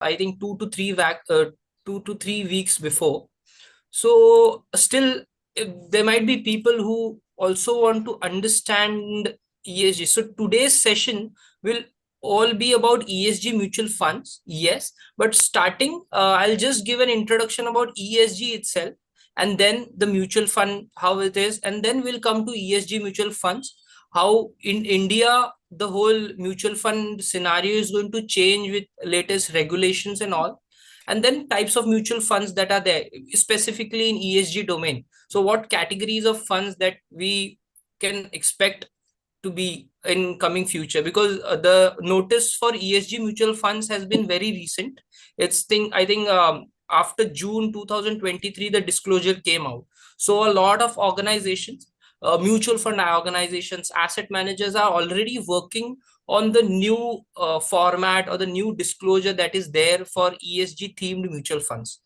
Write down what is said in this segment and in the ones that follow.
I think 2 to 3 weeks before. So still, there might be people who also want to understand ESG. So today's session will all be about ESG mutual funds. Yes, but starting, I'll just give an introduction about ESG itself, and then the mutual fund, how it is, and then we'll come to ESG mutual funds, how in India the whole mutual fund scenario is going to change with latest regulations and all, and then types of mutual funds that are there specifically in ESG domain. So what categories of funds that we can expect to be in coming future, because the notice for ESG mutual funds has been very recent. I think after June 2023 the disclosure came out. So a lot of organizations, mutual fund organizations, asset managers are already working on the new format or the new disclosure that is there for ESG themed mutual funds.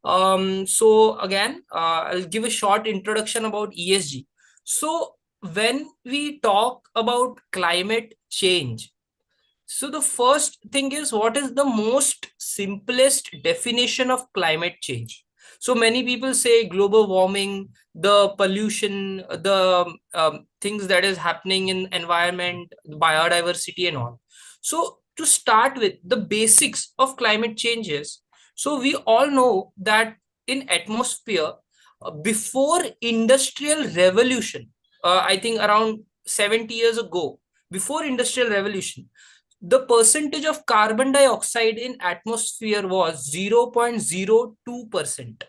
So again, I'll give a short introduction about ESG. So when we talk about climate change, so the first thing is, what is the most simplest definition of climate change? So many people say global warming, the pollution, the things that is happening in environment, biodiversity and all. So to start with, the basics of climate changes. So we all know that in atmosphere, before industrial revolution, I think around 70 years ago, before industrial revolution, the percentage of carbon dioxide in atmosphere was 0.02%,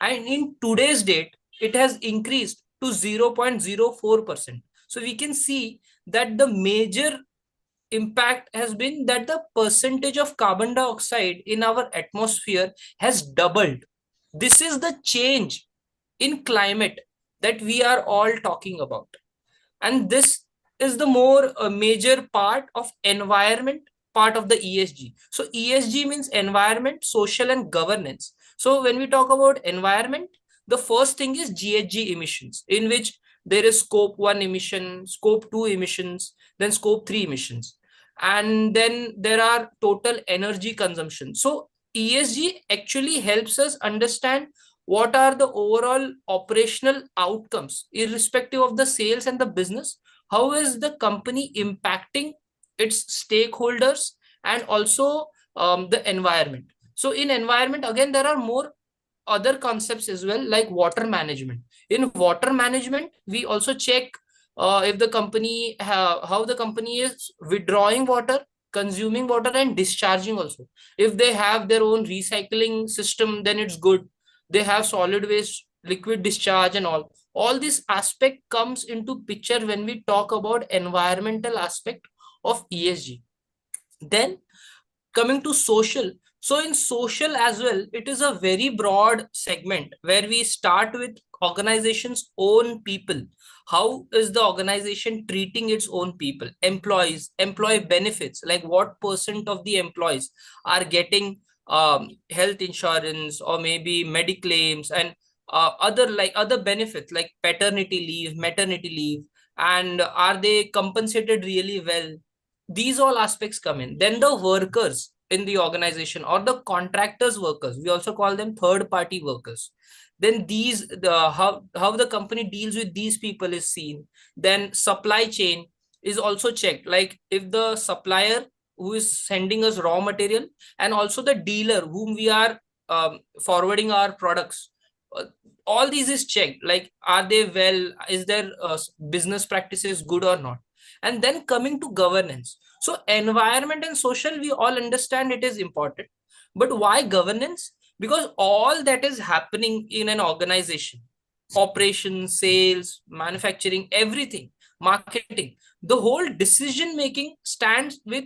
and in today's date it has increased to 0.04%. So we can see that the major impact has been that the percentage of carbon dioxide in our atmosphere has doubled. This is the change in climate that we are all talking about, and this is the more major part of environment, part of the ESG. So ESG means environment, social and governance. So when we talk about environment, the first thing is GHG emissions, in which there is scope 1 emission, scope 2 emissions, then scope 3 emissions, and then there are total energy consumption. So ESG actually helps us understand what are the overall operational outcomes irrespective of the sales and the business. How is the company impacting its stakeholders and also the environment? So in environment, again, there are more other concepts as well, like water management. In water management, we also check if the company how the company is withdrawing water, consuming water and discharging also. If they have their own recycling system, then it's good. They have solid waste, liquid discharge and all this aspect comes into picture when we talk about environmental aspect of ESG. Then coming to social, so in social as well, it is a very broad segment where we start with organization's own people. How is the organization treating its own people, employees, employee benefits, like what percent of the employees are getting health insurance or maybe mediclaims, and other benefits like paternity leave, maternity leave, and are they compensated really well? These all aspects come in. Then the workers in the organization or the contractors workers, we also call them third party workers. Then how the company deals with these people is seen. Then supply chain is also checked, like if the supplier who is sending us raw material and also the dealer whom we are forwarding our products, uh, all these is checked, like are they well, is their business practices good or not. And then coming to governance, so environment and social, we all understand it is important, but why governance? Because all that is happening in an organization, operations, sales, manufacturing, everything, marketing, the whole decision making stands with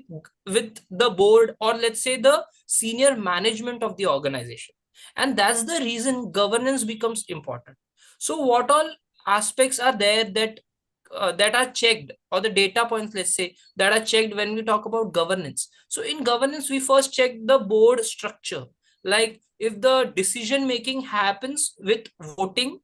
the board, or let's say the senior management of the organization. And that's the reason governance becomes important. So what all aspects are there that are checked, or the data points, let's say, that are checked when we talk about governance? So in governance, we first check the board structure, like if the decision making happens with voting,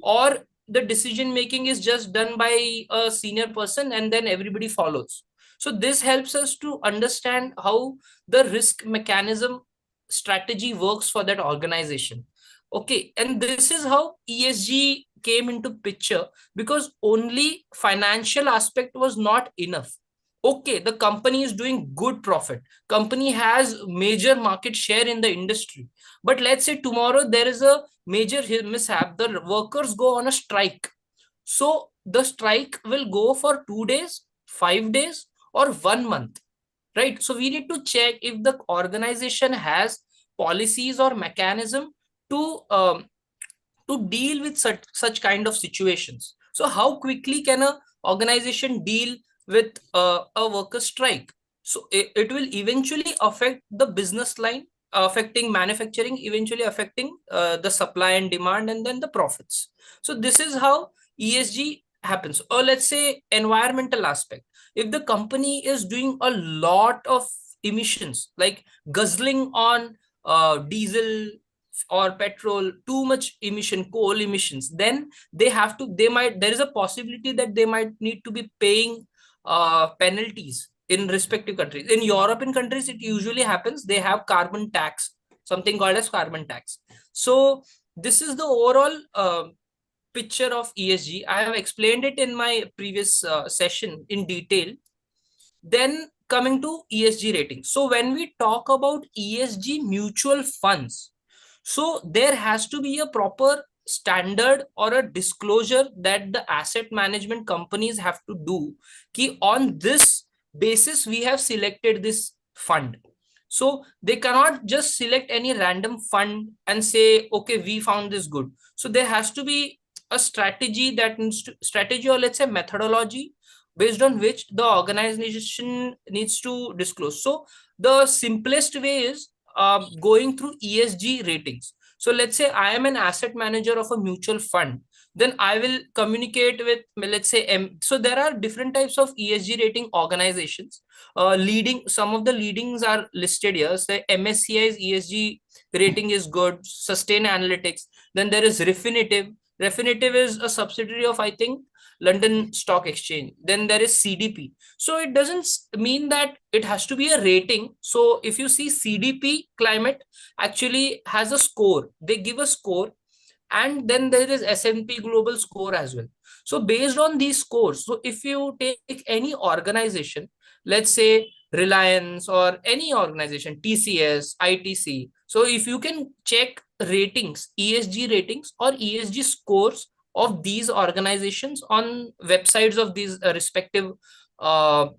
or the decision making is just done by a senior person and then everybody follows. So this helps us to understand how the risk mechanism strategy works for that organization. Okay, and this is how ESG came into picture, because only financial aspect was not enough. Okay, the company is doing good profit, company has major market share in the industry, but let's say tomorrow there is a major mishap, the workers go on a strike. So the strike will go for 2 days, 5 days, or 1 month, right? So we need to check if the organization has policies or mechanism to deal with such kind of situations. So how quickly can a organization deal with a worker strike? So it will eventually affect the business line, affecting manufacturing, eventually affecting the supply and demand, and then the profits. So this is how ESG happens. Or let's say environmental aspect. If the company is doing a lot of emissions, like guzzling on diesel or petrol, too much emission, coal emissions, then there is a possibility that they might need to be paying penalties in respective countries. In European countries, it usually happens, they have carbon tax, something called as carbon tax. So this is the overall picture of ESG. I have explained it in my previous session in detail. Then coming to ESG rating. So when we talk about ESG mutual funds, so there has to be a proper standard or a disclosure that the asset management companies have to do. Ki on this basis, we have selected this fund. So they cannot just select any random fund and say, okay, we found this good. So there has to be a strategy strategy, or let's say methodology, based on which the organization needs to disclose. So the simplest way is going through ESG ratings. So let's say I am an asset manager of a mutual fund, then I will communicate with, let's say, so there are different types of ESG rating organizations. Leading, some of the leadings are listed here. So MSCI's ESG rating is good. Sustain Analytics. Then there is Refinitiv. Refinitiv is a subsidiary of, I think, London Stock Exchange. Then there is CDP. So it doesn't mean that it has to be a rating. So if you see CDP Climate actually has a score, they give a score, and then there is S&P Global score as well. So based on these scores, so if you take any organization, let's say Reliance or any organization, TCS, ITC, so if you can check ratings, ESG ratings or ESG scores of these organizations on websites of these respective uh,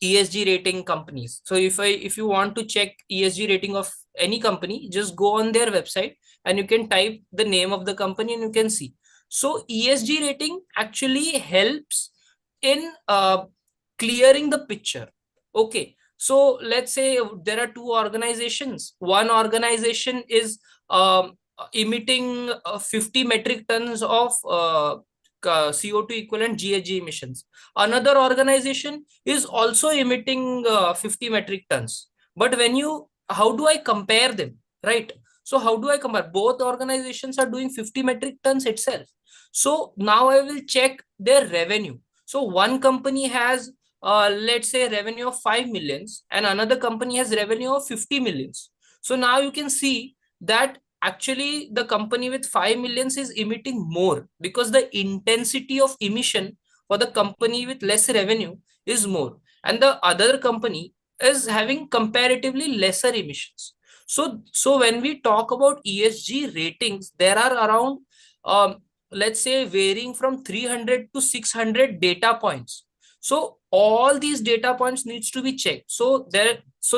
ESG rating companies. So if you want to check ESG rating of any company, just go on their website and you can type the name of the company and you can see. So ESG rating actually helps in clearing the picture. Okay. So let's say there are two organizations. One organization is emitting 50 metric tons of CO2 equivalent GHG emissions. Another organization is also emitting 50 metric tons. But how do I compare them, right? So how do I compare? Both organizations are doing 50 metric tons itself. So now I will check their revenue. So one company has, let's say, revenue of 5 millions, and another company has revenue of 50 millions. So now you can see that actually the company with 5 millions is emitting more, because the intensity of emission for the company with less revenue is more, and the other company is having comparatively lesser emissions. So when we talk about ESG ratings, there are around let's say varying from 300 to 600 data points. So all these data points needs to be checked. So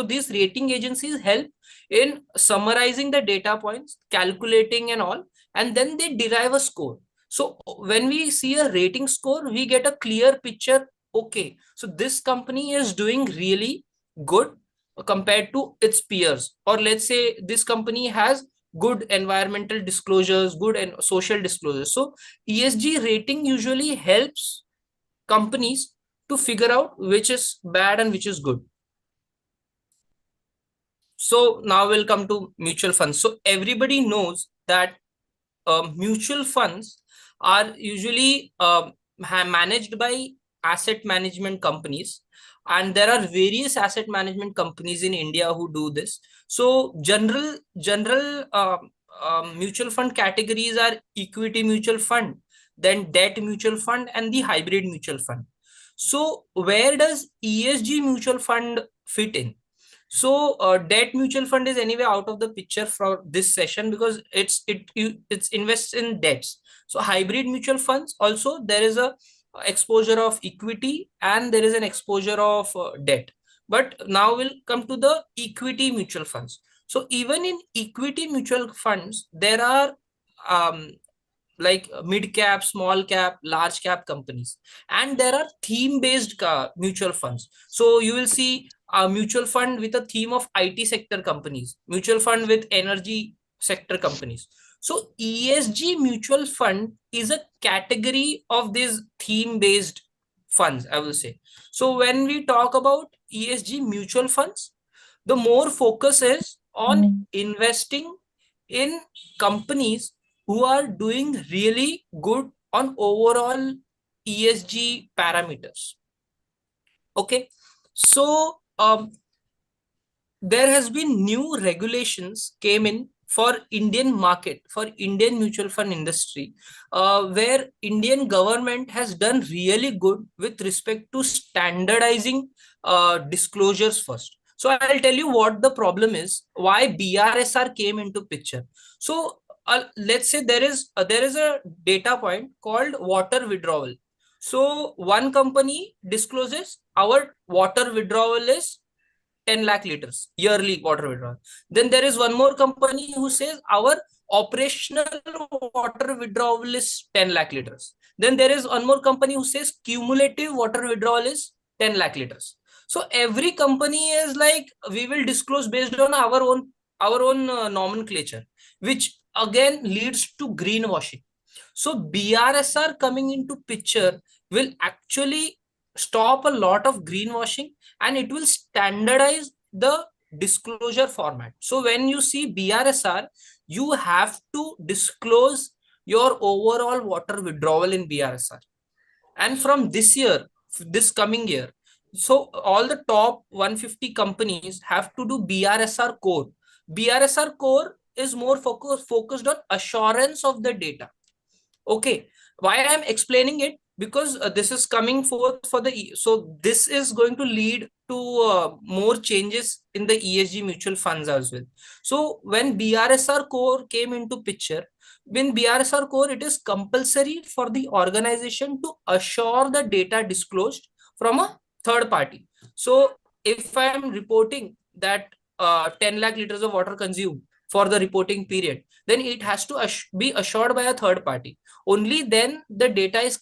these rating agencies help in summarizing the data points, calculating and all, and then they derive a score. So when we see a rating score, we get a clear picture. Okay, so this company is doing really good compared to its peers, or let's say this company has good environmental disclosures, good and social disclosures. So ESG rating usually helps companies to figure out which is bad and which is good. So now we'll come to mutual funds. So everybody knows that mutual funds are usually managed by asset management companies. and there are various asset management companies in India who do this. So general mutual fund categories are equity mutual fund, then debt mutual fund, and the hybrid mutual fund. So where does ESG mutual fund fit in? So debt mutual fund is anyway out of the picture for this session because it's invests in debts. So hybrid mutual funds also, there is a exposure of equity and there is an exposure of debt. But now we'll come to the equity mutual funds. So even in equity mutual funds, there are um, like mid cap, small cap, large cap companies, and there are theme based mutual funds. So you will see a mutual fund with a theme of IT sector companies, mutual fund with energy sector companies. So ESG mutual fund is a category of these theme based funds, I will say. So when we talk about ESG mutual funds, the more focus is on investing in companies who are doing really good on overall ESG parameters. Okay, so there has been new regulations came in for Indian market, for Indian mutual fund industry, where Indian government has done really good with respect to standardizing disclosures first. So I'll tell you what the problem is, why BRSR came into picture. So let's say there is a data point called water withdrawal. So one company discloses our water withdrawal is 10 lakh liters yearly water withdrawal. Then there is one more company who says our operational water withdrawal is 10 lakh liters. Then there is one more company who says cumulative water withdrawal is 10 lakh liters. So every company is like, we will disclose based on our own nomenclature, which again leads to greenwashing. So BRSR coming into picture will actually stop a lot of greenwashing, and it will standardize the disclosure format. So when you see BRSR, you have to disclose your overall water withdrawal in BRSR. And from this year, this coming year, so all the top 150 companies have to do BRSR core. BRSR core is more focused on assurance of the data. Okay, why I'm explaining it, because this is coming forth for so this is going to lead to more changes in the ESG mutual funds as well. So when BRSR core came into picture, when BRSR core, it is compulsory for the organization to assure the data disclosed from a third party. So if I am reporting that 10 lakh liters of water consumed for the reporting period, then it has to be assured by a third party. Only then the data is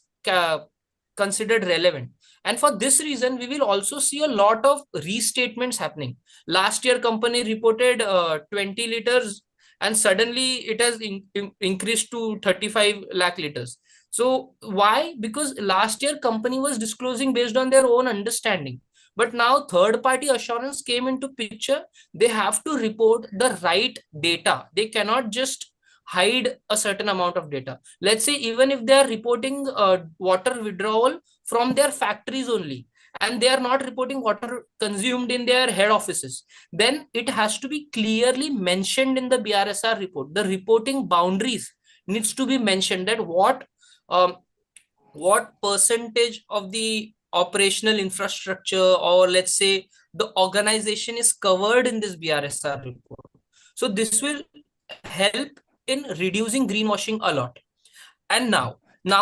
considered relevant. And for this reason, we will also see a lot of restatements happening. Last year company reported 20 liters, and suddenly it has increased to 35 lakh liters. So why? Because last year company was disclosing based on their own understanding, but now third party assurance came into picture. They have to report the right data. They cannot just hide a certain amount of data. Let's say even if they are reporting water withdrawal from their factories only, and they are not reporting water consumed in their head offices, then it has to be clearly mentioned in the BRSR report. The reporting boundaries needs to be mentioned, that um, what percentage of the operational infrastructure, or let's say the organization, is covered in this BRSR report. So this will help in reducing greenwashing a lot. And now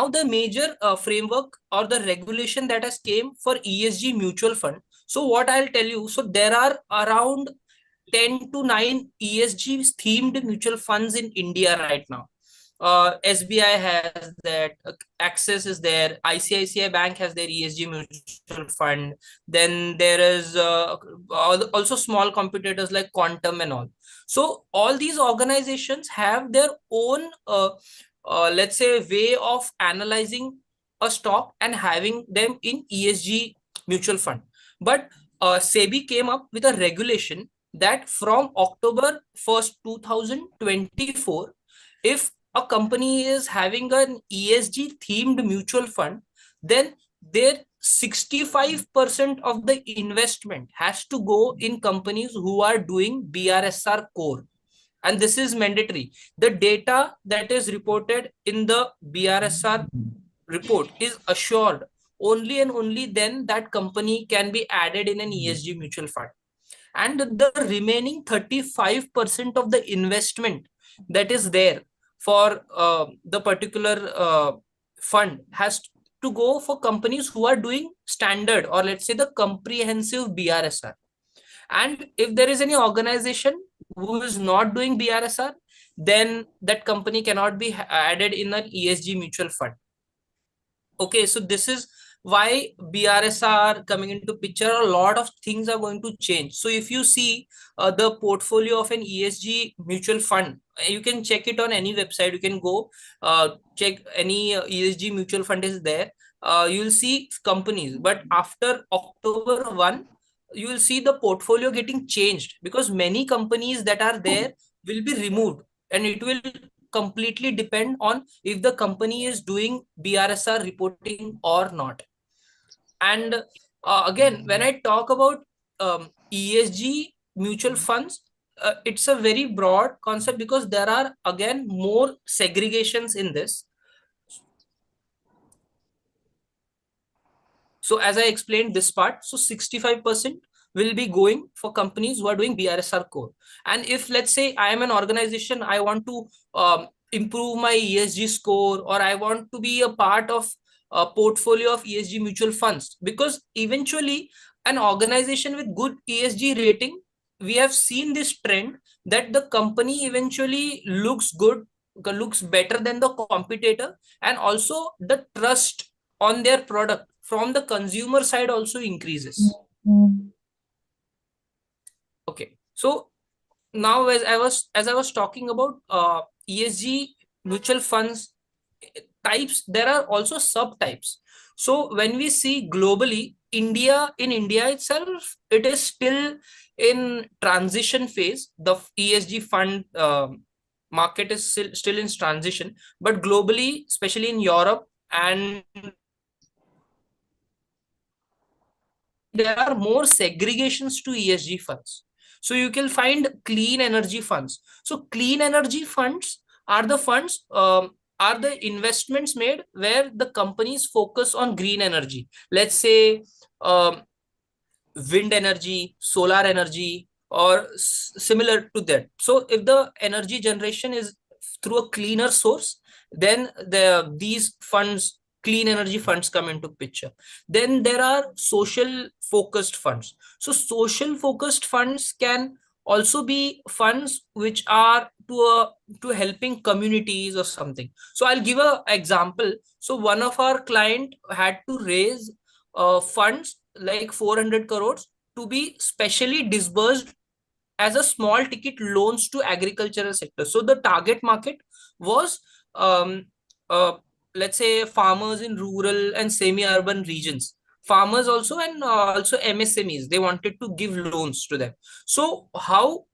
the major framework or the regulation that has came for ESG mutual fund. So what I'll tell you, so there are around 10 to 9 ESG themed mutual funds in India right now. SBI has that, Access is there, ICICI Bank has their ESG mutual fund. Then there is also small competitors like Quantum and all. So all these organizations have their own, let's say, way of analyzing a stock and having them in ESG mutual fund. But SEBI came up with a regulation that from October 1st, 2024, if a company is having an ESG themed mutual fund, then their 65% of the investment has to go in companies who are doing BRSR core, and this is mandatory. The data that is reported in the BRSR report is assured only and only then that company can be added in an ESG mutual fund. And the remaining 35% of the investment that is there for the particular fund has to go for companies who are doing standard, or let's say the comprehensive BRSR. And if there is any organization who is not doing BRSR, then that company cannot be added in an ESG mutual fund. Okay, so this is why BRSR coming into picture. A lot of things are going to change. So if you see the portfolio of an ESG mutual fund, you can check it on any website. You can go check any ESG mutual fund is there. You'll see companies, but after October 1, you will see the portfolio getting changed, because many companies that are there will be removed, and it will completely depend on if the company is doing BRSR reporting or not. And again, when I talk about ESG mutual funds, it's a very broad concept, because there are again more segregations in this. So as I explained this part, so 65% will be going for companies who are doing BRSR core. And if, let's say, I am an organization, I want to improve my ESG score, or I want to be a part of a portfolio of ESG mutual funds, because eventually an organization with good ESG rating, we have seen this trend that the company eventually looks good, looks better than the competitor, and also the trust on their product from the consumer side also increases. Okay, so now as I was talking about ESG mutual funds types, there are also subtypes. So when we see globally, in India itself, it is still in transition phase. The ESG fund market is still in transition, but globally, especially in Europe, and there are more segregations to ESG funds. So you can find clean energy funds. So clean energy funds are the funds, are the investments made where the companies focus on green energy. Let's say um, wind energy, solar energy, or similar to that. So if the energy generation is through a cleaner source, then these funds, clean energy funds, come into picture. Then there are social focused funds. So social focused funds can also be funds which are to helping communities or something. So I'll give a example. So one of our client had to raise funds like 400 crores to be specially disbursed as a small ticket loans to agricultural sector. So the target market was um, uh, let's say farmers in rural and semi-urban regions, farmers also, and also MSMEs. They wanted to give loans to them. So how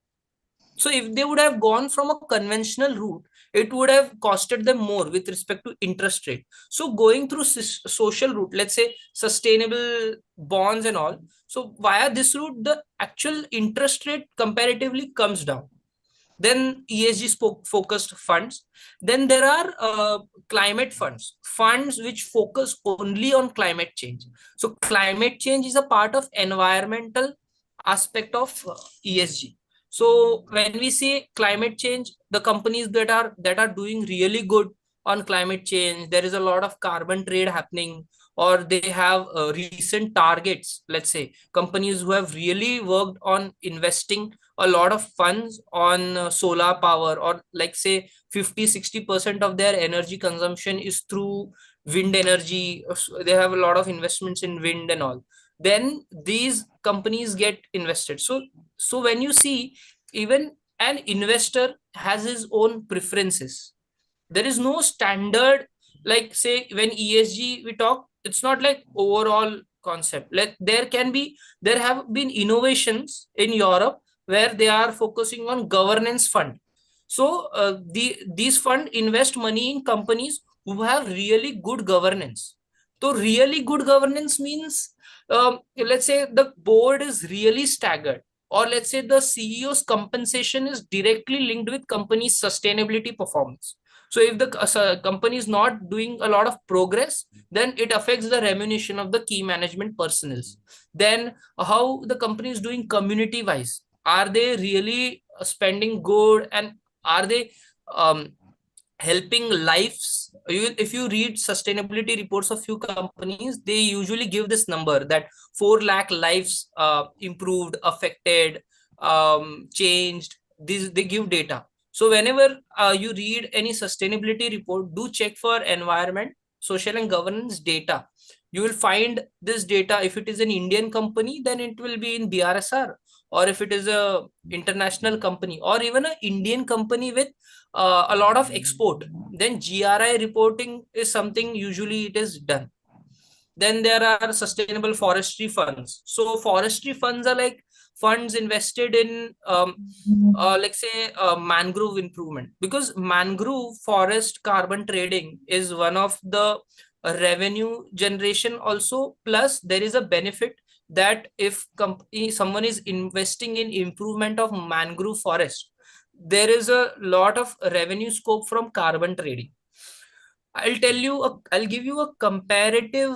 so if they would have gone from a conventional route, it would have costed them more with respect to interest rate. So going through social route, let's say sustainable bonds and all, so via this route, the actual interest rate comparatively comes down. Then ESG focused funds. Then there are climate funds, funds which focus only on climate change. So climate change is a part of environmental aspect of ESG. So when we say climate change, the companies that are doing really good on climate change, there is a lot of carbon trade happening, or they have recent targets. Let's say companies who have really worked on investing a lot of funds on solar power, or like say 50-60% of their energy consumption is through wind energy. They have a lot of investments in wind and all, then these companies get invested. So when you see, even an investor has his own preferences. There is no standard. Like say when ESG we talk, it's not like overall concept. Like there have been innovations in Europe where they are focusing on governance fund. So these fund invest money in companies who have really good governance. So really good governance means, let's say the board is really staggered, or let's say the CEO's compensation is directly linked with company's sustainability performance. So if the company is not doing a lot of progress, then it affects the remuneration of the key management personnel. Then how the company is doing community wise, are they really spending good, and are they um, helping lives? If you read sustainability reports of few companies, they usually give this number that 4 lakh lives improved, affected, changed. They give data. So whenever you read any sustainability report, do check for environment, social and governance data. You will find this data. If it is an Indian company, then it will be in BRSR, or if it is a international company, or even an Indian company with a lot of export, then GRI reporting is something usually it is done. Then there are sustainable forestry funds. So forestry funds are like funds invested in like say mangrove improvement, because mangrove forest carbon trading is one of the revenue generation also. Plus there is a benefit that if company someone is investing in improvement of mangrove forest, there is a lot of revenue scope from carbon trading. I'll give you a comparative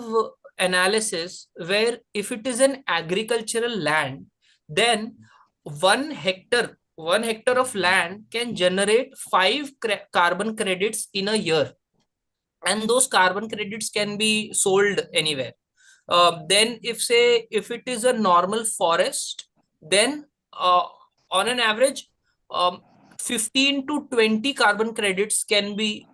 analysis where if it is an agricultural land, then 1 hectare of land can generate 5 carbon credits in a year, and those carbon credits can be sold anywhere. Then if it is a normal forest, then on an average, um, 15 to 20 carbon credits can be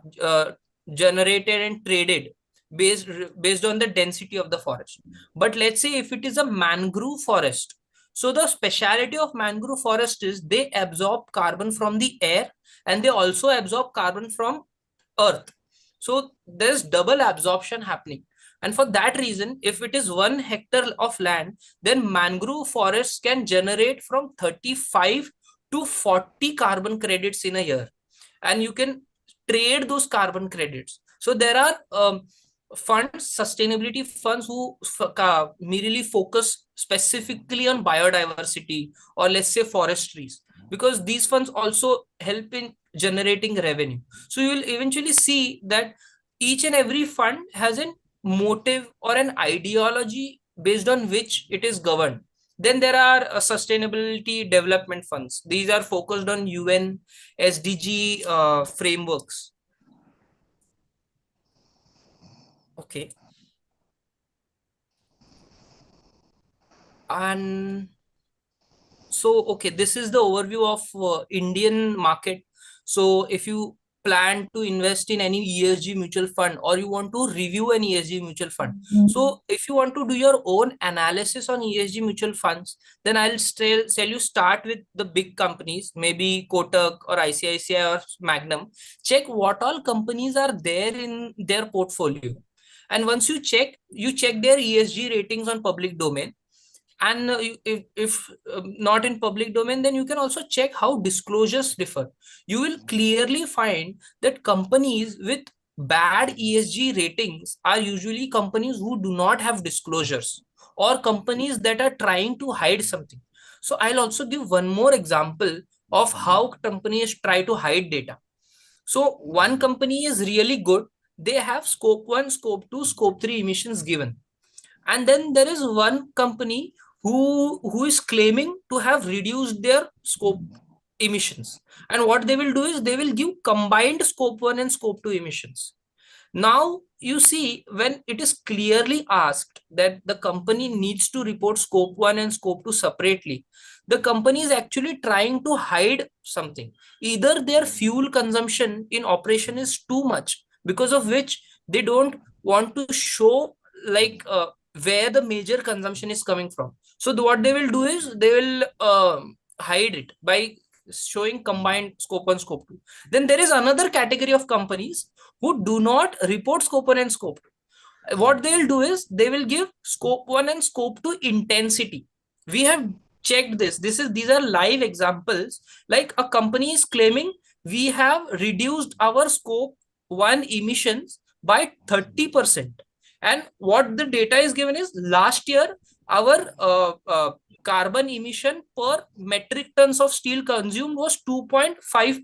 generated and traded based based on the density of the forest. But let's say if it is a mangrove forest, so the speciality of mangrove forest is they absorb carbon from the air, and they also absorb carbon from earth. So there's double absorption happening. And for that reason, if it is 1 hectare of land, then mangrove forests can generate from 35 to 40 carbon credits in a year. And you can trade those carbon credits. So there are funds, sustainability funds, who merely focus specifically on biodiversity, or let's say forestries, because these funds also help in generating revenue. So you will eventually see that each and every fund has a motive or an ideology based on which it is governed. Then there are sustainability development funds. These are focused on UN SDG frameworks. Okay. And so, okay, this is the overview of Indian market. So, if you plan to invest in any ESG mutual fund, or you want to review an ESG mutual fund, so if you want to do your own analysis on ESG mutual funds, then I'll tell you start with the big companies, maybe Kotak or ICICI or Magnum. Check what all companies are there in their portfolio, and once you check their ESG ratings on public domain. And if not in public domain, then you can also check how disclosures differ. You will clearly find that companies with bad ESG ratings are usually companies who do not have disclosures, or companies that are trying to hide something. So I'll also give one more example of how companies try to hide data. So one company is really good. They have scope 1, scope 2, scope 3 emissions given, and then there is one company who is claiming to have reduced their scope emissions. And what they will do is they will give combined scope 1 and scope 2 emissions. Now you see, when it is clearly asked that the company needs to report scope 1 and scope 2 separately, the company is actually trying to hide something. Either their fuel consumption in operation is too much, because of which they don't want to show like where the major consumption is coming from. So what they will do is they will hide it by showing combined scope 1, scope 2. Then there is another category of companies who do not report scope 1 and scope 2. What they will do is they will give scope 1 and scope 2 intensity. We have checked this. These are live examples. Like a company is claiming we have reduced our scope 1 emissions by 30%. And what the data is given is last year, our carbon emission per metric tons of steel consumed was 2.5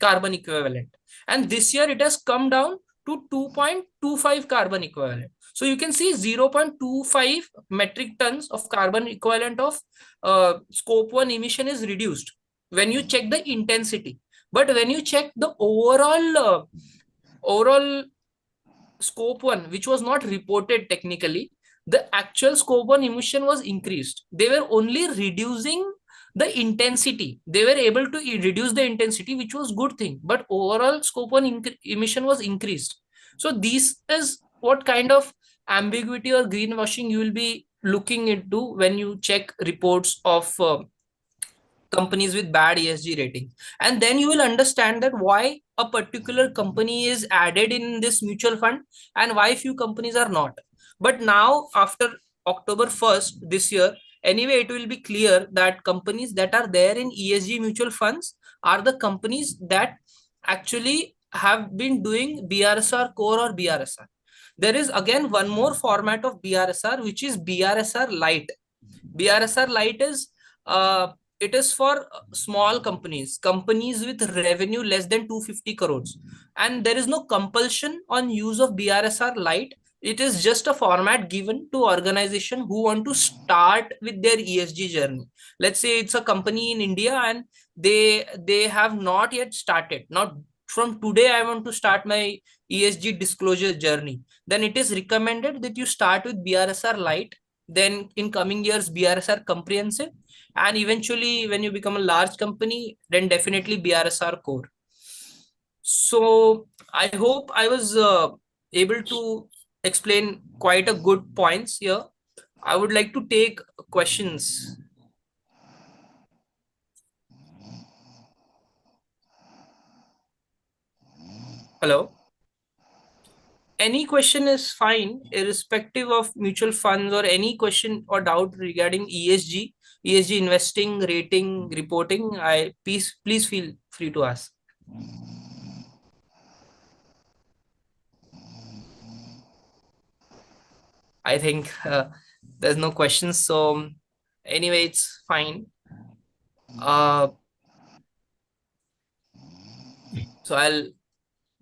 carbon equivalent. And this year it has come down to 2.25 carbon equivalent. So you can see 0.25 metric tons of carbon equivalent of scope 1 emission is reduced when you check the intensity. But when you check the overall scope 1, which was not reported technically, the actual scope 1 emission was increased. They were only reducing the intensity. They were able to reduce the intensity, which was good thing, but overall scope 1 emission was increased. So this is what kind of ambiguity or greenwashing you will be looking into when you check reports of companies with bad ESG rating. And then you will understand that why a particular company is added in this mutual fund and why few companies are not. But now, after October 1st this year, anyway, it will be clear that companies that are there in ESG mutual funds are the companies that actually have been doing BRSR core or BRSR. There is again one more format of BRSR, which is BRSR light. BRSR light is it is for small companies with revenue less than 250 crores, and there is no compulsion on use of BRSR light. It is just a format given to organization who want to start with their ESG journey. Let's say it's a company in India and they have not yet started. Not from today I want to start my ESG disclosure journey. Then it is recommended that you start with BRSR light, then in coming years BRSR comprehensive, and eventually when you become a large company, then definitely BRSR core. So I hope I was able to explain quite a good points here. I would like to take questions. Hello, any question is fine, irrespective of mutual funds, or any question or doubt regarding ESG investing, rating, reporting. I please feel free to ask. I think there's no questions. So anyway, it's fine. Uh, so I'll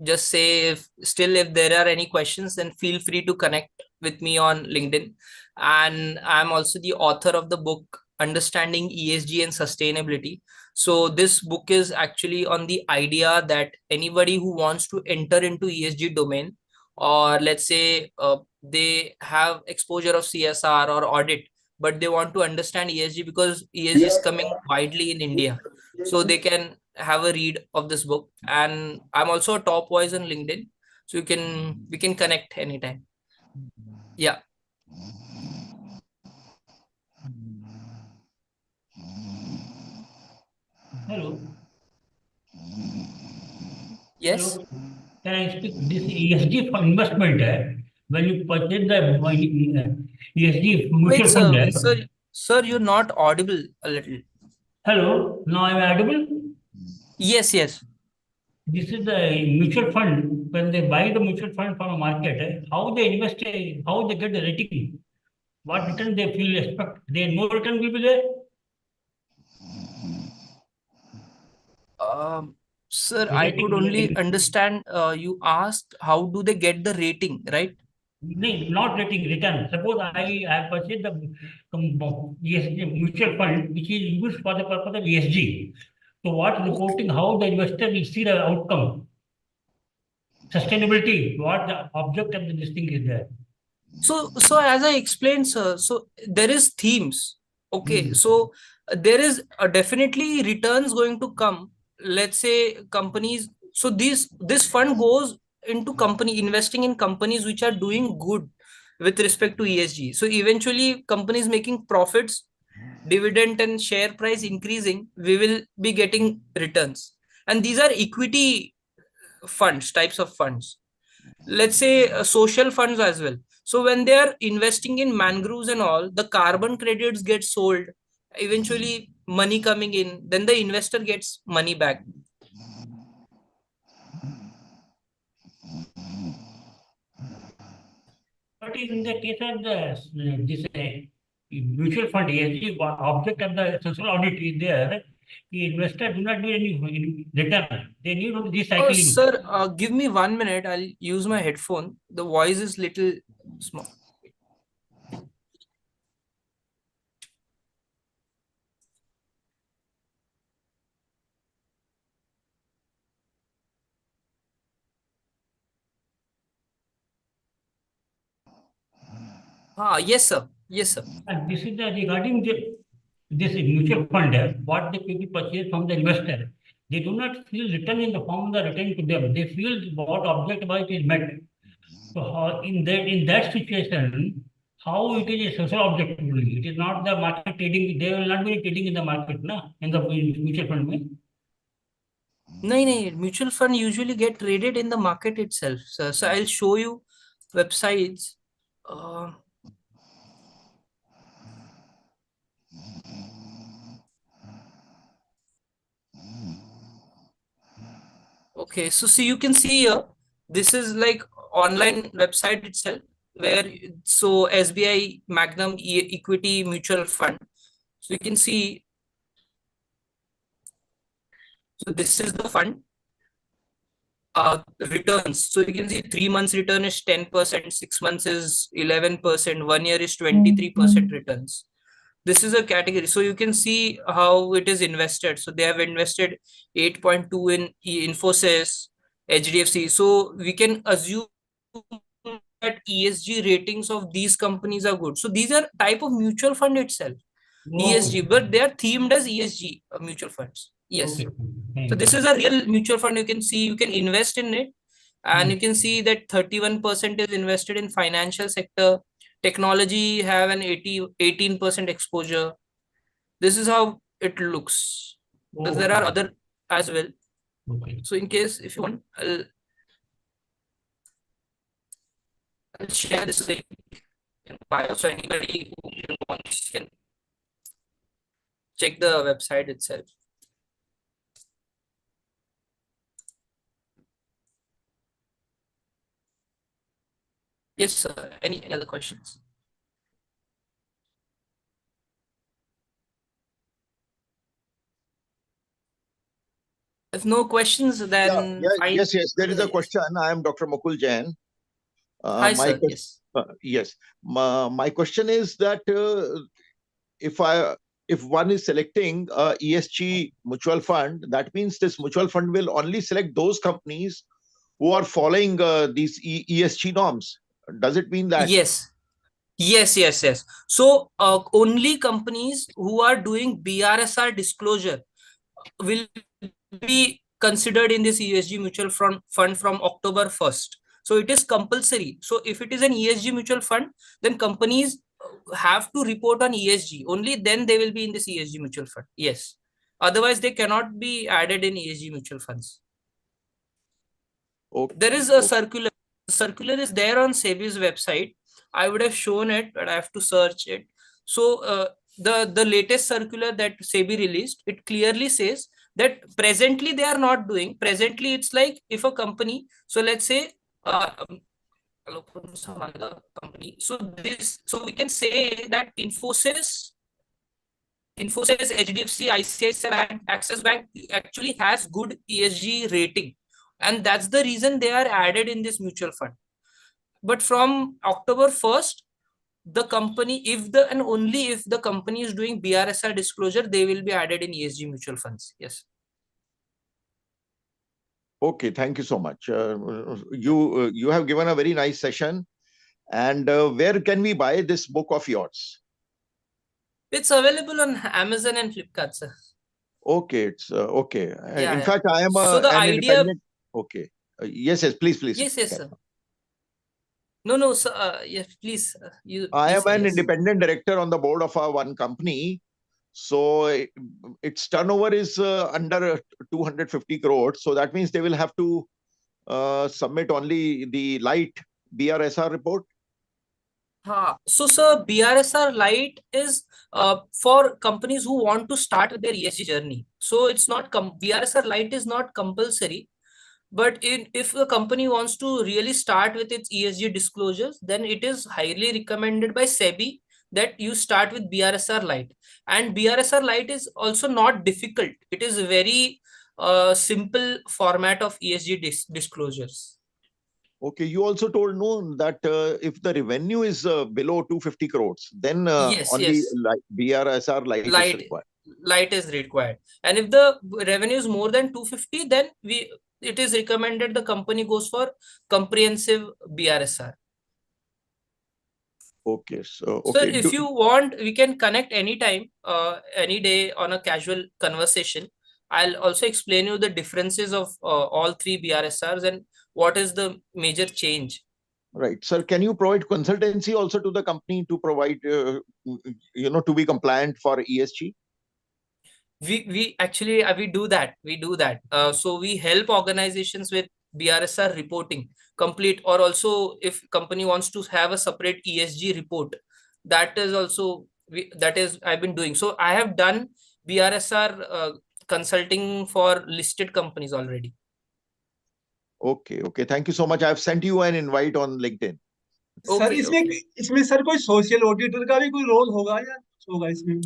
just say, if there are any questions, then feel free to connect with me on LinkedIn. And I'm also the author of the book Understanding ESG and Sustainability. So this book is actually on the idea that anybody who wants to enter into ESG domain, or let's say they have exposure of CSR or audit, but they want to understand ESG because ESG is coming widely in India, so they can have a read of this book. And I'm also a top voice on LinkedIn, so we can connect anytime. Yeah. Hello, Yes. hello. Can I speak this ESG for investment? When you purchase the ESG Wait, mutual fund, sir, you're not audible a little. hello. Now I'm audible. Yes, yes. This is the mutual fund. When they buy the mutual fund from a market, how they invest, how they get the rating, what return they feel expect. Then no return will be there. Um, Sir, The I could rating, only understand you asked how do they get the rating, right? no, not rating return. Suppose I purchased the ESG mutual fund, which is used for the purpose of ESG. So what Okay. reporting, how the investor will see the outcome, sustainability, what the object of this thing is there. So as I explained, sir, so there is themes. Okay, Hmm. so there is definitely returns going to come. Let's say companies. So this fund goes into company investing in companies which are doing good with respect to ESG. So eventually, companies making profits, dividend and share price increasing, we will be getting returns. And these are equity funds, types of funds. Let's say social funds as well. So when they are investing in mangroves and all, the carbon credits get sold, eventually money coming in, then the investor gets money back. But in the case of this mutual fund, ESG object of the social audit is there. The investor do not need any return. They need only Oh, recycling. sir, give me 1 minute. I'll use my headphone. The voice is little small. Yes, sir. Yes, sir. And this is regarding this mutual fund, what the people purchase from the investor. They do not feel return in the form of the return to them. They feel what object by it is met. So how, in that situation, how it is a social object only. It is not the market trading. They will not be trading in the market, na, in the mutual fund. No, no, mutual fund usually get traded in the market itself, sir. So I'll show you websites. Uh, okay, so see, you can see here, this is like online website itself, where so SBI Magnum Equity Mutual Fund. So you can see, so this is the fund returns. So you can see 3 months return is 10%, 6 months is 11%, 1 year is 23% returns. This is a category. So you can see how it is invested. So they have invested 8.2 in Infosys, HDFC. So we can assume that ESG ratings of these companies are good. So these are type of mutual fund itself, ESG, Okay. but they are themed as ESG mutual funds. Yes. Okay. So Thank this you. is a real mutual fund. You can see, you can invest in it, and Hmm. you can see that 31% is invested in financial sector. Technology have an 18% exposure. This is how it looks. There are Okay. other as well. Okay. So in case if you want, I'll share this link in bio, so anybody who wants can check the website itself. Yes, sir. Any other questions? If no questions, Yeah, then yeah, fine. yes. There is a Yes. question. I am Dr. Mukul Jain. Hi, My sir. question, Yes. yes, my question is that if I if one is selecting a ESG mutual fund, that means this mutual fund will only select those companies who are following these ESG norms. Does it mean that? Yes. Yes. So only companies who are doing BRSR disclosure will be considered in this ESG mutual fund from October 1st. So it is compulsory. So if it is an ESG mutual fund, then companies have to report on ESG. Only then they will be in this ESG mutual fund. Yes. Otherwise, they cannot be added in ESG mutual funds. There Okay, is a okay, circular. Circular is there on SEBI's website. I would have shown it, but I have to search it. So the latest circular that SEBI released, it clearly says that presently they are not doing. Presently, it's like if a company. So let's say some other company. So we can say that Infosys, HDFC, ICICI Bank, Axis Bank actually has good ESG rating, and that's the reason they are added in this mutual fund. But from October 1st, the company, if the and only if the company is doing BRSR disclosure, they will be added in ESG mutual funds. Yes. okay. Thank you so much. You have given a very nice session. And where can we buy this book of yours? It's available on Amazon and Flipkart, sir. Okay, it's okay. Yeah, In yeah. fact, I am So the an idea, independent. Okay. Yes, please. yes, sir. No, sir. Yes, please. You I please am say an yes. independent director on the board of one company. So its turnover is under 250 crores. So that means they will have to submit only the light BRSR report. So, sir, BRSR Lite is for companies who want to start their ESG journey. So, it's not BRSR Lite is not compulsory, But if a company wants to really start with its ESG disclosures, then it is highly recommended by SEBI that you start with BRSR Lite. And BRSR Lite is also not difficult. It is a very simple format of ESG disclosures. Okay, you also told no that if the revenue is below 250 crores, then Yes, only yes. BRSR light is Light required. light is required. And if the revenue is more than 250, then it is recommended the company goes for comprehensive BRSR. Okay, so Sir, okay, if you want, we can connect anytime, any day on a casual conversation. I'll also explain you the differences of all three BRSRs and what is the major change. right, sir. Can you provide consultancy also to the company to provide, to be compliant for ESG? We actually we do that. So we help organizations with BRSR reporting complete, or also if company wants to have a separate ESG report, that is also that is I've been doing. So I have done BRSR consulting for listed companies already. Okay, okay. Thank you so much. I've sent you an invite on LinkedIn. Sir Okay, इसमें okay. इसमें sir कोई social auditor का भी कोई role होगा या कुछ होगा इसमें?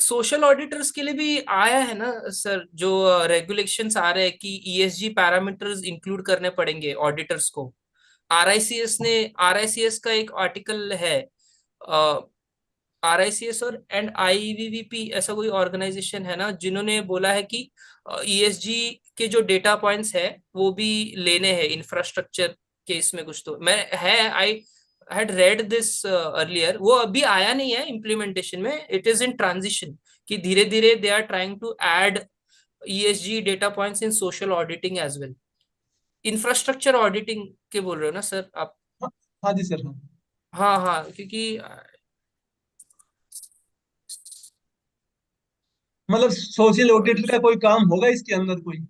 सोशल ऑडिटर्स के लिए भी आया है ना सर, जो रेगुलेशंस आ रहे हैं कि ईएसजी पैरामीटर्स इंक्लूड करने पड़ेंगे ऑडिटर्स को। आरआईसीएस का एक आर्टिकल है, आरआईसीएस और एंड आईवीवीपी ऐसा कोई ऑर्गेनाइजेशन है ना, जिन्होंने बोला है कि ईएसजी के जो डेटा पॉइंट्स है वो भी लेने हैं इंफ्रास्ट्रक्चर के। इसमें कुछ तो मैं है, आई had read this earlier, वो अभी आया नहीं है इम्प्लीमेंटेशन में, इट इज इन ट्रांजिशन, कि धीरे धीरे they are trying to add ESG data points in social auditing as well. Infrastructure auditing के बोल रहे हो ना सर आप? हाँ, हाँ जी सर, हाँ। हाँ हाँ, क्योंकि मतलब सोशल ऑडिटर का कोई काम होगा इसके अंदर कोई?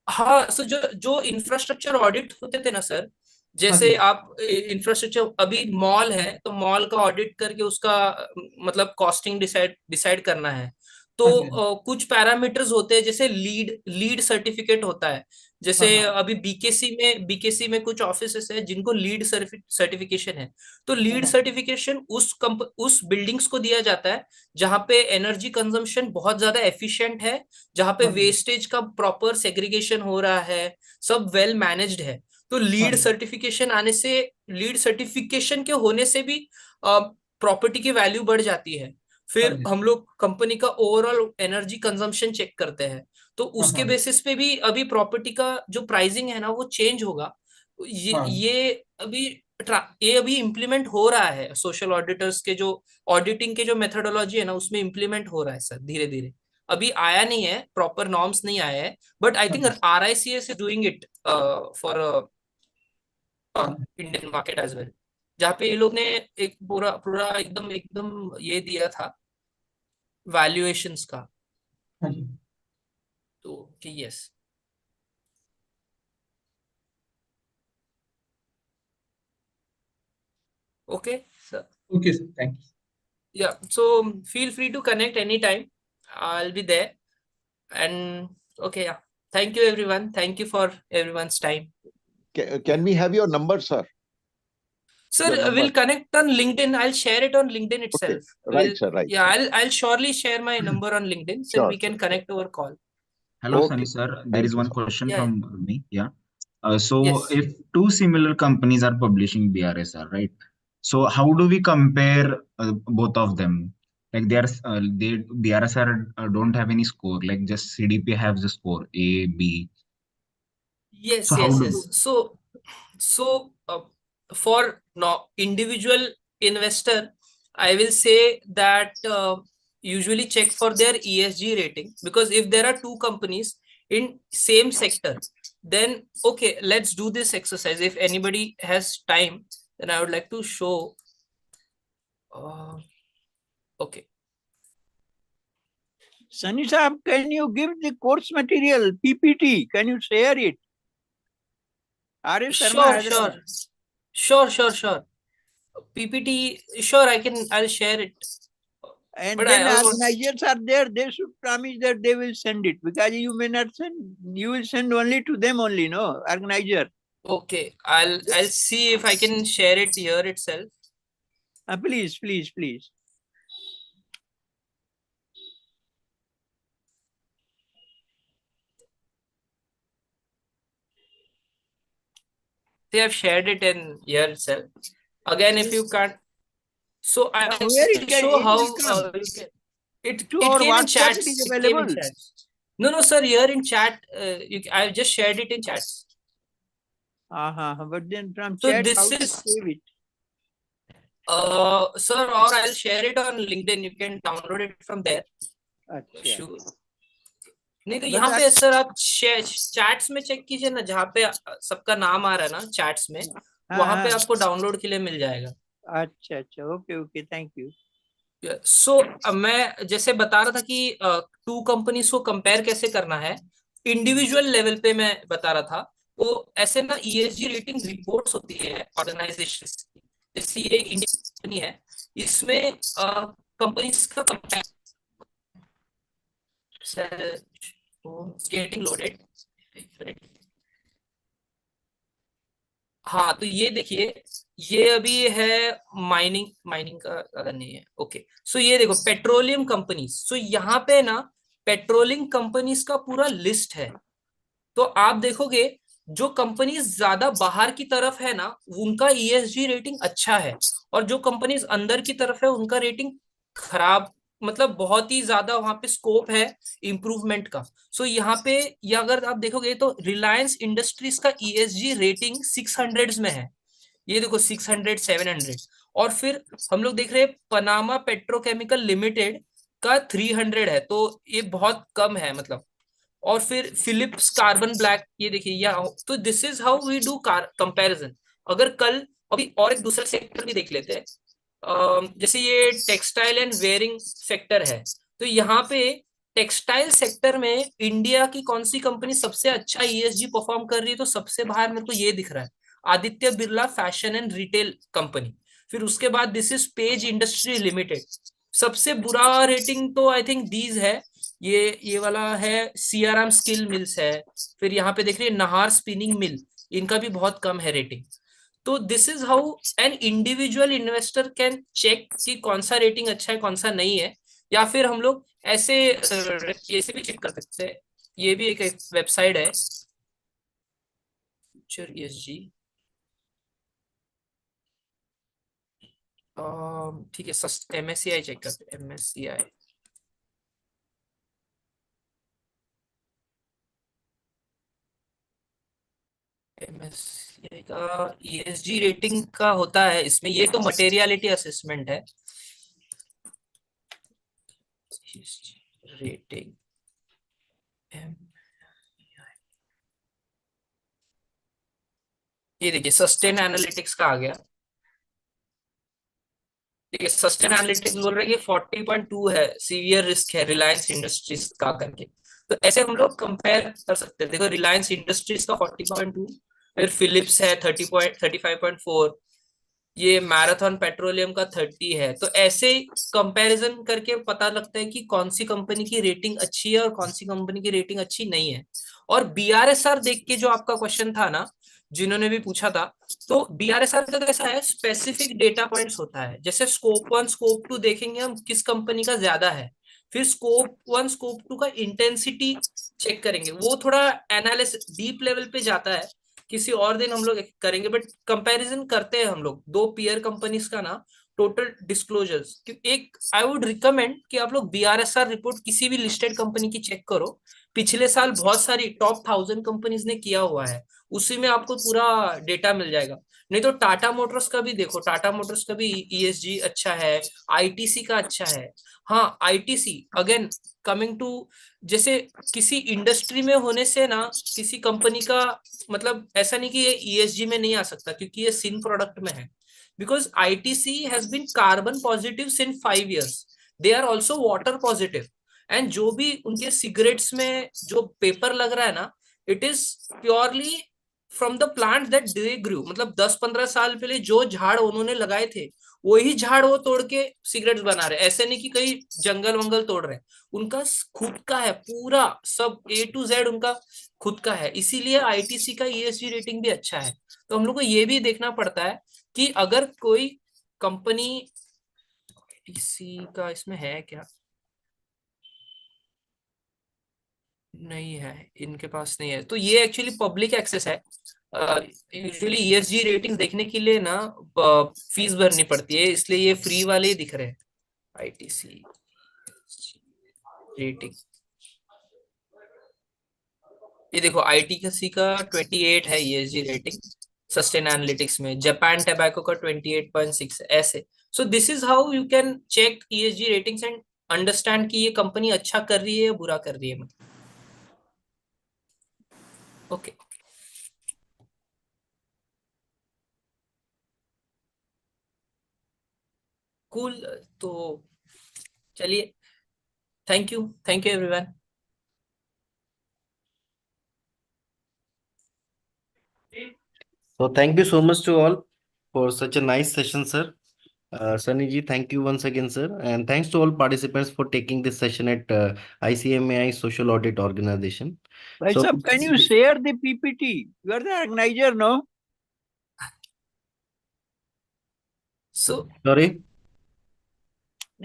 हाँ, सो जो जो इंफ्रास्ट्रक्चर ऑडिट होते थे ना सर, हाँ जी, जैसे आप इंफ्रास्ट्रक्चर अभी मॉल है तो मॉल का ऑडिट करके उसका मतलब कॉस्टिंग डिसाइड डिसाइड करना है, तो हाँ जी, कुछ पैरामीटर्स होते हैं, जैसे लीड लीड सर्टिफिकेट होता है। जैसे हाँ हाँ अभी बीकेसी में कुछ ऑफिसेस है जिनको लीड सर्टिफिकेशन है, तो हाँ लीड हाँ सर्टिफिकेशन उस बिल्डिंग्स को दिया जाता है जहां पे एनर्जी कंजम्पशन बहुत ज्यादा एफिशिएंट है, जहां पे हाँ जी, वेस्टेज का प्रॉपर सेग्रीगेशन हो रहा है, सब वेल मैनेज्ड है। तो हाँ लीड जी, सर्टिफिकेशन आने से, लीड सर्टिफिकेशन के होने से भी प्रॉपर्टी की वैल्यू बढ़ जाती है। हाँ फिर जी, हम लोग कंपनी का ओवरऑल एनर्जी कंजम्पशन चेक करते हैं, तो हाँ उसके हाँ बेसिस पे भी अभी प्रॉपर्टी का जो प्राइसिंग है ना वो चेंज होगा। हाँ अभी ये अभी इम्प्लीमेंट हो रहा है, सोशल ऑडिटर्स के जो ऑडिटिंग के जो मेथोडोलॉजी है ना उसमें इम्प्लीमेंट हो रहा है सर, धीरे धीरे। अभी आया नहीं है, प्रॉपर नॉर्म्स नहीं आया है, बट आई हाँ थिंक जी, RICS is doing it for हाँ इंडियन मार्केट एज वेल, जहाँ पे ये लोग ने एक पूरा पूरा एकदम एकदम ये दिया था वैल्यूएशंस का। हाँ जी। तो कि yes, okay sir, okay sir, thank you. yeah, so feel free to connect anytime, I'll be there. And okay, yeah, thank you everyone, thank you for everyone's time. Can we have your number, sir? Sir, Your number. we'll connect on LinkedIn. I'll share it on LinkedIn Okay, itself. right, sir, right. Yeah, I'll surely share my number on LinkedIn, so Sure, we can sure, sure. connect over call. Hello, Sunny Okay, sir. There thank is you, one sir. question Yeah, from me. Yeah. So yes. if two similar companies are publishing BRSR, right? So how do we compare both of them? Like they BRSR don't have any score. Like just CDP has the score A, B. So Yes, how yes, do yes. So for no individual investor, I will say that usually check for their ESG rating, because if there are two companies in same sector, then okay, let's do this exercise. If anybody has time, then I would like to show. Okay. Sunny Saab, can you give the course material, PPT? Can you share it? Arif Sharma, Sure, Hyderabad. sure. PPT, sure, I'll share it. And But then I also organizers are there, they should promise that they will send it, because you may not send, you will send only to them only, no, organizer. okay. I'll see if I can share it here itself. Please, please, please. They have shared it in here itself. Again, if you can't, so Now, I'll where it can, show it how will come you can. It to it our came in WhatsApp, it chats. is It came in available. chats. No, sir. Here in chat, I've just shared it in chats. But then from So chat, how this to is, save it? sir, or I'll share it on LinkedIn. You can download it from there. अच्छा. Sure. नहीं तो But यहाँ पे sir आप chats में check कीजिए ना, जहाँ पे सबका नाम आ रहा है ना चैट्स में, वहां पे आपको डाउनलोड के लिए मिल जाएगा. अच्छा अच्छा, ओके ओके, थैंक यू. सो मैं जैसे बता रहा था कि टू कंपनीज को कंपेयर कैसे करना है, इंडिविजुअल लेवल पे मैं बता रहा था. वो ऐसे ना ईएसजी रेटिंग रिपोर्ट्स होती है ऑर्गेनाइजेशन की. जैसे ये एक इंडियन कंपनी है, इसमें कंपनीज का कंपेयर गेटिंग लोडेड. हाँ तो ये देखिए, ये अभी है माइनिंग, माइनिंग का अगर नहीं है. ओके, सो ये देखो पेट्रोलियम कंपनीज. सो यहाँ पे ना पेट्रोलियम कंपनीज का पूरा लिस्ट है. तो आप देखोगे जो कंपनीज ज्यादा बाहर की तरफ है ना, उनका ईएसजी रेटिंग अच्छा है, और जो कंपनीज अंदर की तरफ है उनका रेटिंग खराब, मतलब बहुत ही ज्यादा वहां पे स्कोप है इंप्रूवमेंट का. सो यहाँ पे ये अगर आप देखोगे तो रिलायंस इंडस्ट्रीज का ईएसजी रेटिंग 600 में है. ये देखो 600, 700. और फिर हम लोग देख रहे हैं पनामा पेट्रोकेमिकल लिमिटेड का 300 है, तो ये बहुत कम है मतलब. और फिर फिलिप्स कार्बन ब्लैक, ये देखिए यहाँ. तो this is how we do comparison. अगर कल अभी और एक दूसरा सेक्टर भी देख लेते हैं, जैसे ये टेक्सटाइल एंड वेयरिंग सेक्टर है, तो यहाँ पे टेक्सटाइल सेक्टर में इंडिया की कौन सी कंपनी सबसे अच्छा ईएसजी परफॉर्म कर रही है, तो सबसे बाहर मेरे को ये दिख रहा है, Aditya Birla fashion and retail company. फिर उसके बाद this is page industry limited. सबसे बुरा रेटिंग तो आई थिंक दीज है, ये वाला है सीआरएम स्किल मिल्स है. फिर यहाँ पे देख रहे हैं नाहार स्पिनिंग मिल, इनका भी बहुत कम है रेटिंग. तो this is how an individual investor can check कि कौन सा रेटिंग अच्छा है कौन सा नहीं है. या फिर हम लोग ऐसे ऐसे भी चेक कर सकते हैं. ये भी एक वेबसाइट है, फ्यूचर ईएसजी. ठीक है, एमएससीआई चेक करते हैं. एमएससीआई, एमएससीआई का ईएसजी रेटिंग का होता है इसमें. ये तो मटेरियलिटी असेसमेंट है. रेटिंग ये देखिए सस्टेन एनालिटिक्स का आ गया. ठीक है, सस्टेन एनालिटिक्स बोल रहे हैं कि 40.2 है, सीवियर रिस्क है रिलायंस इंडस्ट्रीज का करके. तो ऐसे हम लोग कंपेयर कर सकते हैं. देखो रिलायंस इंडस्ट्रीज का 40.2, फिर फिलिप्स है 35.4, ये मैराथन पेट्रोलियम का 30 है. तो ऐसे कंपैरिजन करके पता लगता है कि कौन सी कंपनी की रेटिंग अच्छी है और कौन सी कंपनी की रेटिंग अच्छी नहीं है. और बीआरएसआर देख के जो आपका क्वेश्चन था ना, जिन्होंने भी पूछा था, तो बीआरएसआर का कैसा है, स्पेसिफिक डेटा पॉइंट्स होता है. जैसे स्कोप 1 स्कोप 2 देखेंगे हम किस कंपनी का ज्यादा है, फिर स्कोप 1 स्कोप 2 का इंटेंसिटी चेक करेंगे. वो थोड़ा एनालिसिस डीप लेवल पे जाता है, किसी और दिन हम लोग करेंगे. बट कंपैरिजन करते हैं हम लोग दो पीयर कंपनीज का ना, टोटल डिस्क्लोजर्स. एक आई वुड रिकमेंड कि आप लोग बीआरएसआर रिपोर्ट किसी भी लिस्टेड कंपनी की चेक करो. पिछले साल बहुत सारी टॉप 1000 कंपनीज ने किया हुआ है, उसी में आपको पूरा डेटा मिल जाएगा. नहीं तो टाटा मोटर्स का भी देखो, टाटा मोटर्स का भी ईएसजी अच्छा है, आईटीसी का अच्छा है. हाँ आईटीसी अगेन कमिंग टू, जैसे किसी इंडस्ट्री में होने से ना किसी कंपनी का मतलब ऐसा नहीं कि ये ईएसजी में नहीं आ सकता, क्योंकि ये सिन प्रोडक्ट में है. Because ITC has been carbon positive since 5 years. They are also water positive. And जो भी उनके सिगरेट्स में जो पेपर लग रहा है ना, it is purely from the plant that they grew, मतलब 10-15 साल पहले जो झाड़ उन्होंने लगाए थे वही झाड़ वो तोड़ के सिगरेट्स बना रहे, ऐसे नहीं कि कहीं जंगल वंगल तोड़ रहे, उनका खुद का है पूरा, सब A to Z उनका खुद का है, इसीलिए आईटीसी का ESG रेटिंग भी अच्छा है। तो हम लोग को ये भी देखना पड़ता है कि अगर कोई कंपनी, आईटीसी का इसमें है क्या, नहीं है, इनके पास नहीं है, तो ये एक्चुअली पब्लिक एक्सेस है। यूजुअली ESG रेटिंग देखने के लिए ना फीस भरनी पड़ती है, इसलिए ये फ्री वाले ही दिख रहे हैं। आईटीसी रेटिंग, ये देखो आईटीसी का 28 है ESG रेटिंग सस्टेन एनालिटिक्स में, जापान टैबैको का 28.6 ऐसे। So this is how you can check ESG ratings and understand कि ये कंपनी अच्छा कर रही है या बुरा कर रही है, मतलब। Okay, cool. तो चलिए, thank you everyone. So thank you so much to all for such a nice session, sir. Sunny ji, thank you once again, sir. And thanks to all participants for taking this session at ICMAI Social Audit Organization. Bhai So, Sahab, can you share the PPT? You are the organizer, no? So sorry.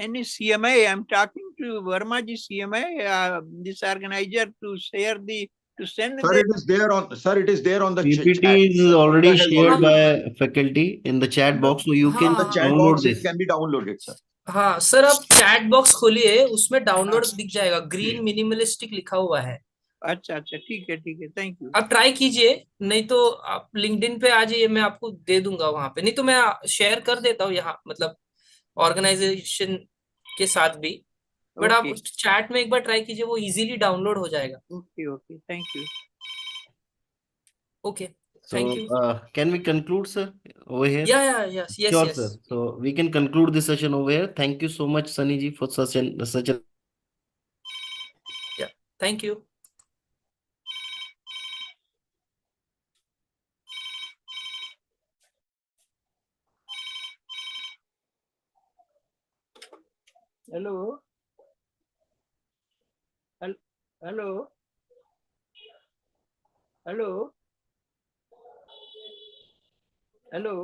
Any CMA, I'm talking to Verma ji CMA, this organizer to share to send Sir, the. it is there on the PPT chat. is Sonia already has shared already by faculty in the chat box, so you हाँ can the हाँ chat download box. It this. can be downloaded, sir. हाँ sir, आप chat box खोलिए, उसमें download दिख जाएगा, green minimalistic लिखा हुआ है। अच्छा अच्छा, ठीक है, थैंक यू। आप ट्राई कीजिए, नहीं तो आप लिंक्डइन पे आ जाइए, मैं आपको दे दूंगा वहां पे, नहीं तो मैं शेयर कर देता हूँ यहाँ, मतलब ऑर्गेनाइजेशन के साथ भी, बट आप ओके चैट में एक बार ट्राई कीजिए, वो इजीली डाउनलोड हो जाएगा। Okay, thank you. Okay, thank So, you. can we conclude, sir, over here? या yes yes Sure, yes. sir. So we can conclude this session over here. Thank you so much, Sunny ji, for such a या, thank you. Hello hello hello hello.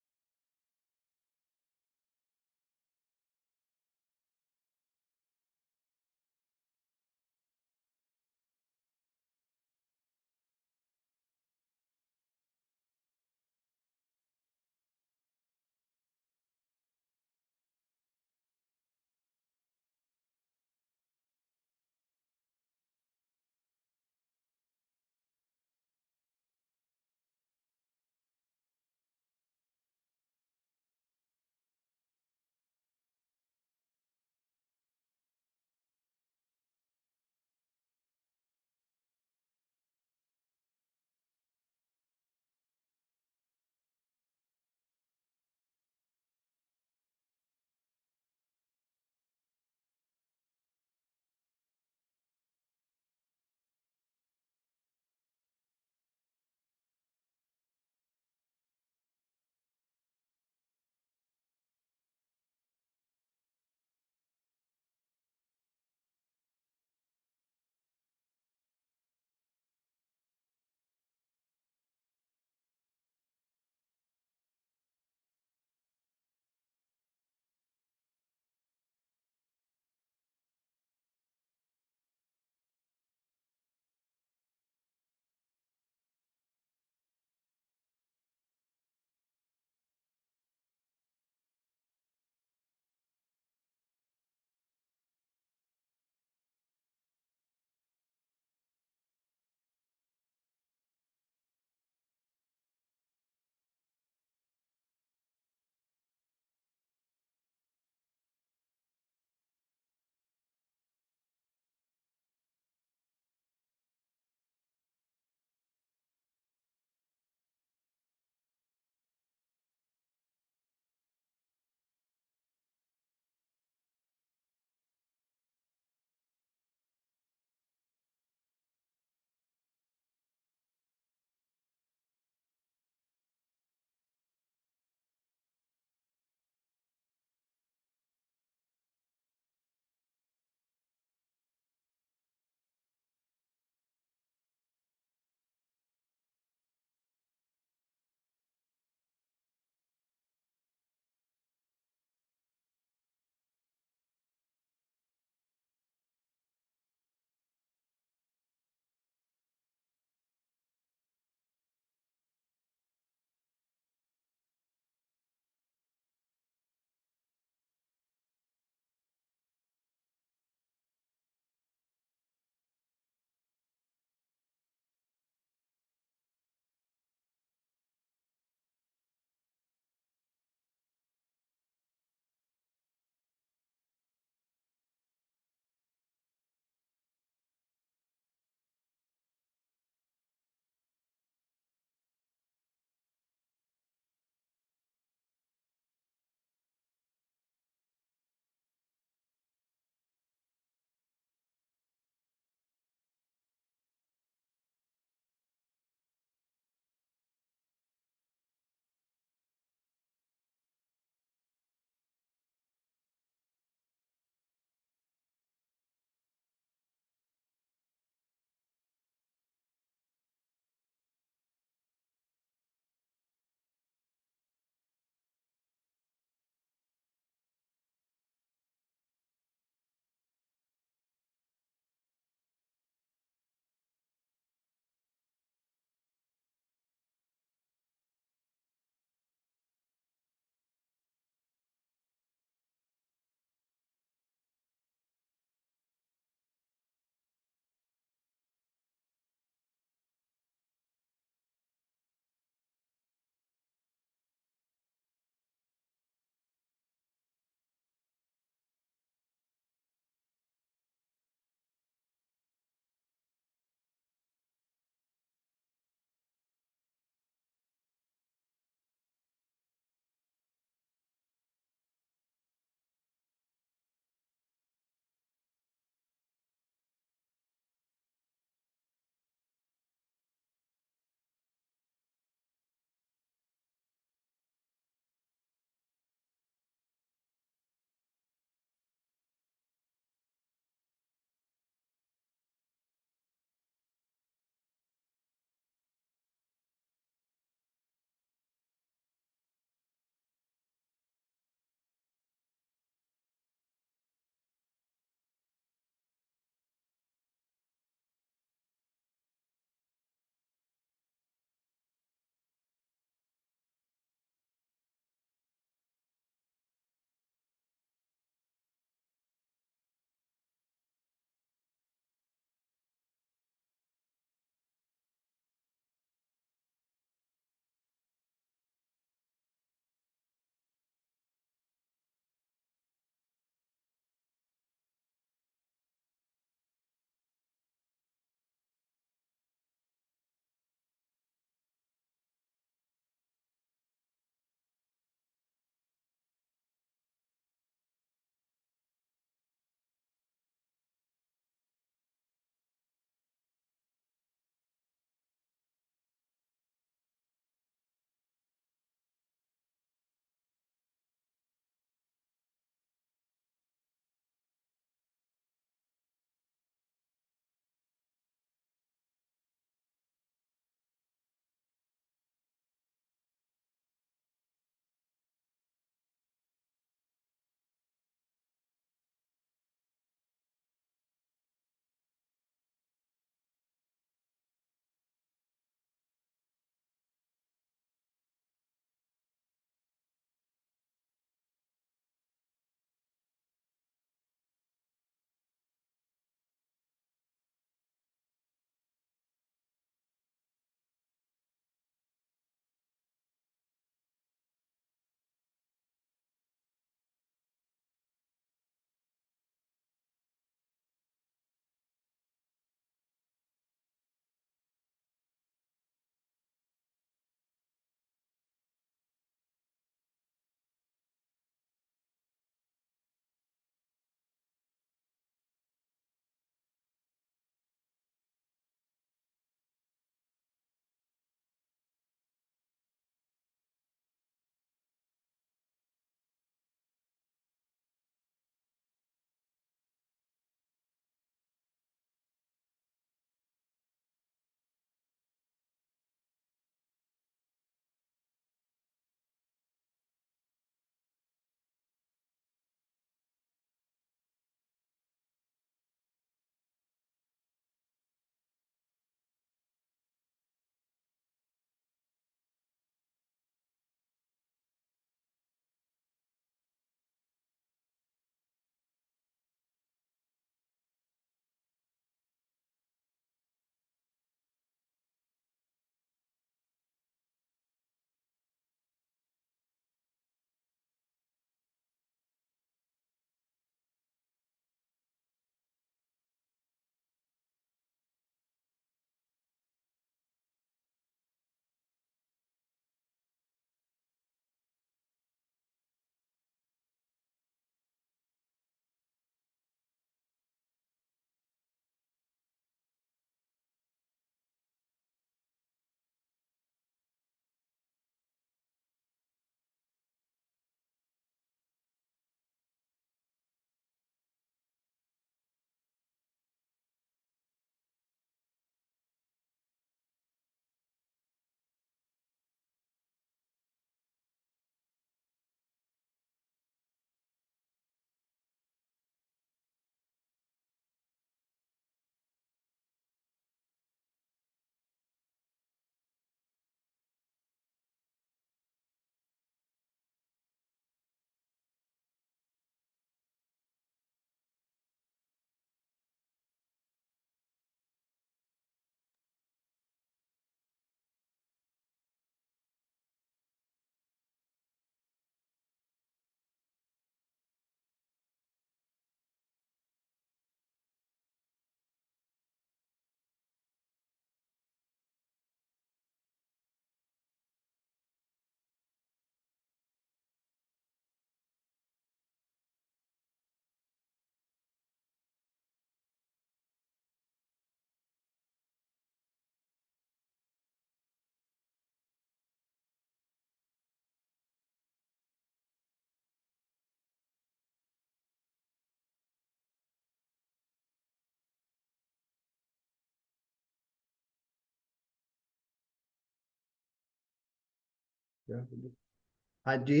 हाँ जी,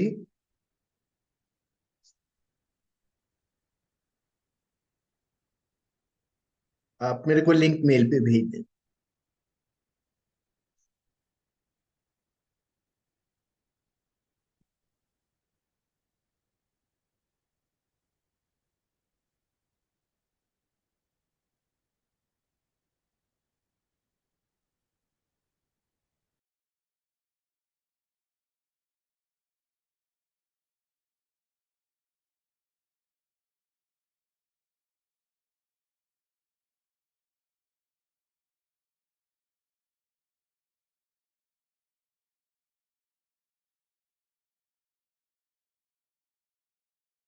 आप मेरे को link mail पे भेज दें।